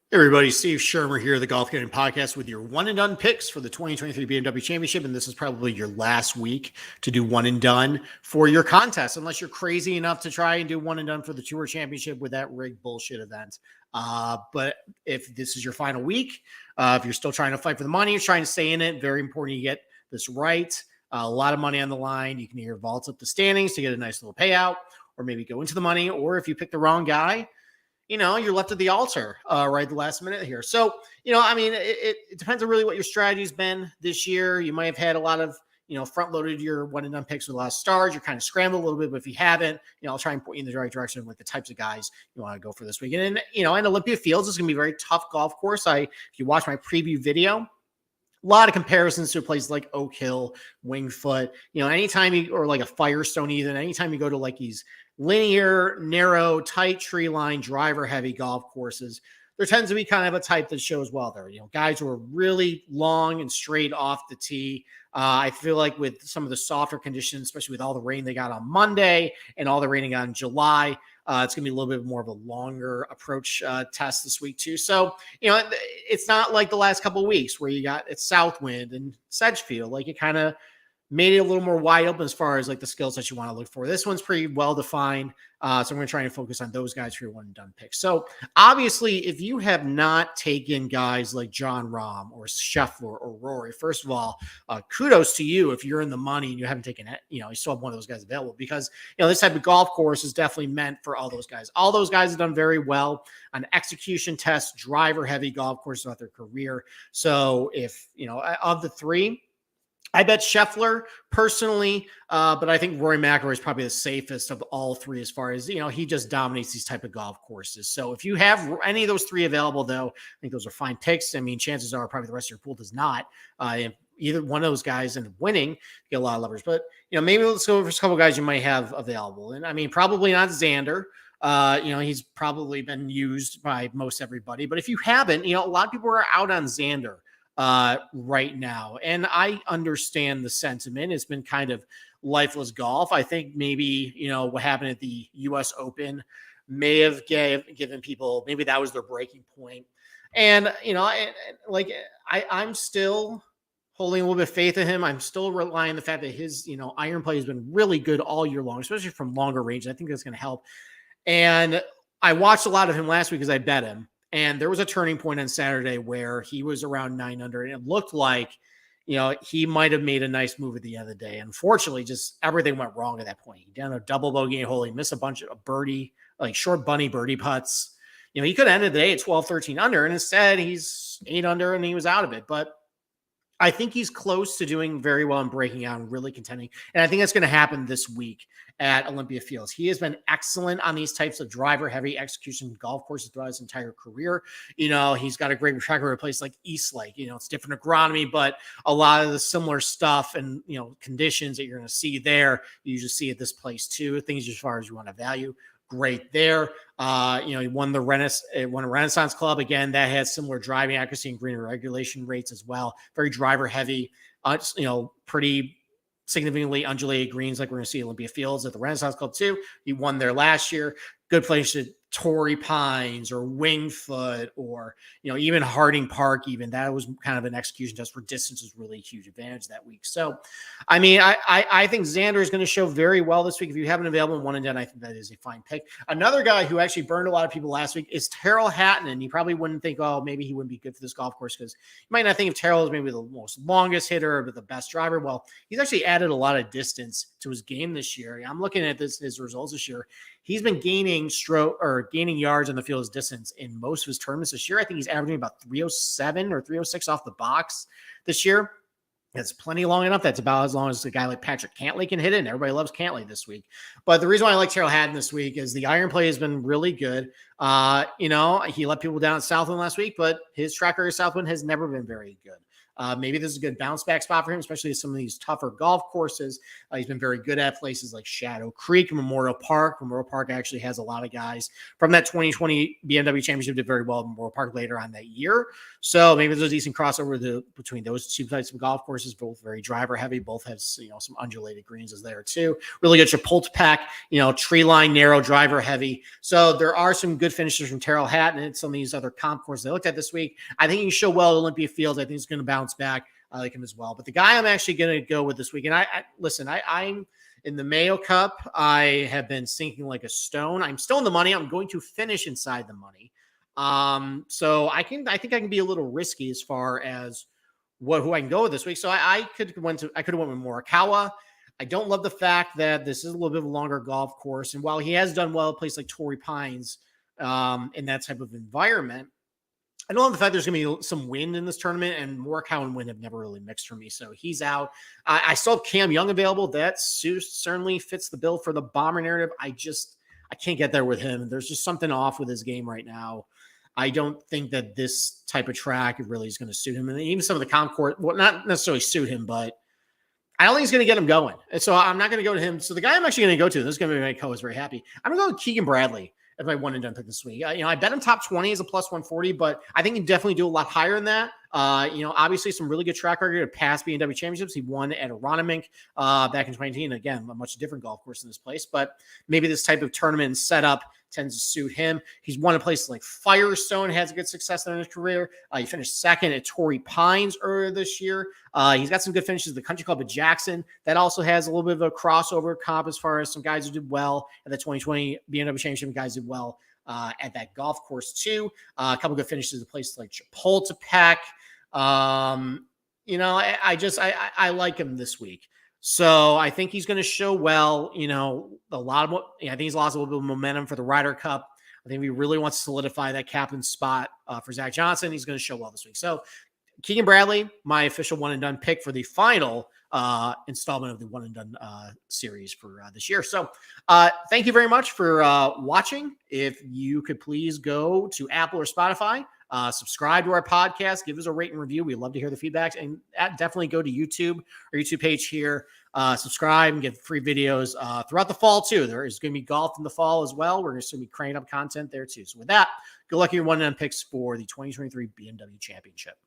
Hey everybody, Steve Schirmer here, the Golf Getting Podcast with your one and done picks for the 2023 BMW Championship. And this is probably your last week to do one and done for your contest, unless you're crazy enough to try and do one and done for the Tour Championship with that rigged bullshit event. But if this is your final week, if you're still trying to fight for the money, you're trying to stay in it, very important you get this right. A lot of money on the line. You can either vault up the standings to get a nice little payout, or maybe go into the money, or if you pick the wrong guy, you're left at the altar right at the last minute here. So, it depends on really what your strategy's been this year. You might have had a lot of, front loaded your one and done picks with a lot of stars. You're kind of scrambled a little bit, but if you haven't, I'll try and point you in the right direction of like the types of guys you want to go for this weekend. And Olympia Fields is going to be a very tough golf course. If you watch my preview video, a lot of comparisons to a place like Oak Hill, Winged Foot, anytime you, or like a Firestone, even anytime you go to like these linear, narrow, tight tree line, driver heavy golf courses, there tends to be kind of a type that shows well there. Guys who are really long and straight off the tee. I feel like with some of the softer conditions, especially with all the rain they got on Monday and all the rain they got in July, it's going to be a little bit more of a longer approach test this week too. So, it's not like the last couple of weeks where you got it's Southwind and Sedgefield. Like it kind of made it a little more wide open as far as like the skills that you want to look for. This one's pretty well defined. So I'm going to try and focus on those guys for your one and done picks. So obviously, if you have not taken guys like Jon Rahm or Scheffler or Rory, first of all, kudos to you if you're in the money and you haven't taken it. You still have one of those guys available because, this type of golf course is definitely meant for all those guys. All those guys have done very well on execution tests, driver heavy golf courses throughout their career. So if, of the three, I bet Scheffler personally, but I think Rory McIlroy is probably the safest of all three as far as, he just dominates these type of golf courses. So if you have any of those three available, though, I think those are fine picks. I mean, chances are probably the rest of your pool does not. If either one of those guys end up winning, you get a lot of leverage. But, maybe let's go over a couple of guys you might have available. And I mean, probably not Xander. He's probably been used by most everybody. But if you haven't, a lot of people are out on Xander right now. And I understand the sentiment. It's been kind of lifeless golf. I think maybe, what happened at the US Open may have given people, maybe that was their breaking point. And, I'm still holding a little bit of faith in him. I'm still relying on the fact that his, iron play has been really good all year long, especially from longer range. I think that's going to help. And I watched a lot of him last week because I bet him. And there was a turning point on Saturday where he was around 9 under, and it looked like, he might have made a nice move at the end of the day. Unfortunately, just everything went wrong at that point. He down a double bogey hole. He missed a bunch of birdie, like short bunny birdie putts. He could have ended the day at 12, 13 under, and instead he's 8 under and he was out of it. But I think he's close to doing very well and breaking out and really contending. And I think that's going to happen this week at Olympia Fields. He has been excellent on these types of driver-heavy execution golf courses throughout his entire career. He's got a great track record at a place like Eastlake. It's different agronomy, but a lot of the similar stuff and, conditions that you're going to see there, you usually see at this place too. Things as far as you want to value. Great there. He won the Renaissance Club. Again, that has similar driving accuracy and green regulation rates as well. Very driver heavy, pretty significantly undulated greens like we're going to see Olympia Fields at the Renaissance Club too. He won there last year. Good place to Torrey Pines or Winged Foot or, even Harding Park, even that was kind of an execution test where distance was really a huge advantage that week. So, I mean, I think Xander is going to show very well this week. If you have an available one and done, I think that is a fine pick. Another guy who actually burned a lot of people last week is Terrell Hatton. And you probably wouldn't think, oh, maybe he wouldn't be good for this golf course because you might not think of Terrell as maybe the most longest hitter, but the best driver. Well, he's actually added a lot of distance to his game this year. I'm looking at his results this year. He's been gaining yards on the field's distance in most of his tournaments this year. I think he's averaging about 307 or 306 off the box this year. That's plenty long enough. That's about as long as a guy like Patrick Cantlay can hit it, and everybody loves Cantlay this week. But the reason why I like Terrell Hatton this week is the iron play has been really good. He let people down at Southwind last week, but his track record at Southwind has never been very good. Maybe this is a good bounce back spot for him, especially at some of these tougher golf courses. He's been very good at places like Shadow Creek, Memorial Park. Memorial Park actually has a lot of guys from that 2020 BMW Championship did very well at Memorial Park later on that year. So maybe there's a decent crossover between those two types of golf courses, both very driver heavy, both have, some undulated greens is there too. Really good Chapultepec, tree line, narrow, driver heavy. So there are some good finishes from Terrell Hatton and some of these other comp courses I looked at this week. I think he can show well at Olympia Fields. I think he's going to bounce back. I like him as well. But the guy I'm actually going to go with this week, and I'm in the Mayo Cup. I have been sinking like a stone. I'm still in the money. I'm going to finish inside the money. So I think I can be a little risky as far as who I can go with this week. So I could have went with Morikawa. I don't love the fact that this is a little bit of a longer golf course. And while he has done well at a place like Torrey Pines in that type of environment, I don't love the fact there's going to be some wind in this tournament, and Morikawa and wind have never really mixed for me. So he's out. I still have Cam Young available. That certainly fits the bill for the bomber narrative. I can't get there with him. There's just something off with his game right now. I don't think that this type of track really is going to suit him. And even some of the comp course, well, not necessarily suit him, but I don't think he's going to get him going. And so I'm not going to go to him. So the guy I'm actually going to go to, this is going to make my co-host very happy. I'm going to go with Keegan Bradley as my one and done pick this week. I bet him top 20 as a plus 140, but I think he can definitely do a lot higher than that. Obviously some really good track record of past BMW championships. He won at Aronimink back in 2019. Again, a much different golf course in this place, but maybe this type of tournament and setup tends to suit him. He's won a place like Firestone, has a good success there in his career. He finished second at Torrey Pines earlier this year. He's got some good finishes at the Country Club at Jackson. That also has a little bit of a crossover comp as far as some guys who did well at the 2020 BMW Championship. Guys did well at that golf course too. A couple good finishes at places like Chapultepec. I like him this week. So I think he's going to show well, I think he's lost a little bit of momentum for the Ryder Cup. I think he really wants to solidify that captain spot for Zach Johnson. He's going to show well this week. So Keegan Bradley, my official one and done pick for the final installment of the one and done series for this year. So thank you very much for watching. If you could please go to Apple or Spotify, subscribe to our podcast, give us a rate and review. We love to hear the feedback, and definitely go to YouTube, our YouTube page here, subscribe and get free videos throughout the fall too. There is going to be golf in the fall as well. We're going to be cranking up content there too. So with that, good luck in your one and done picks for the 2023 BMW Championship.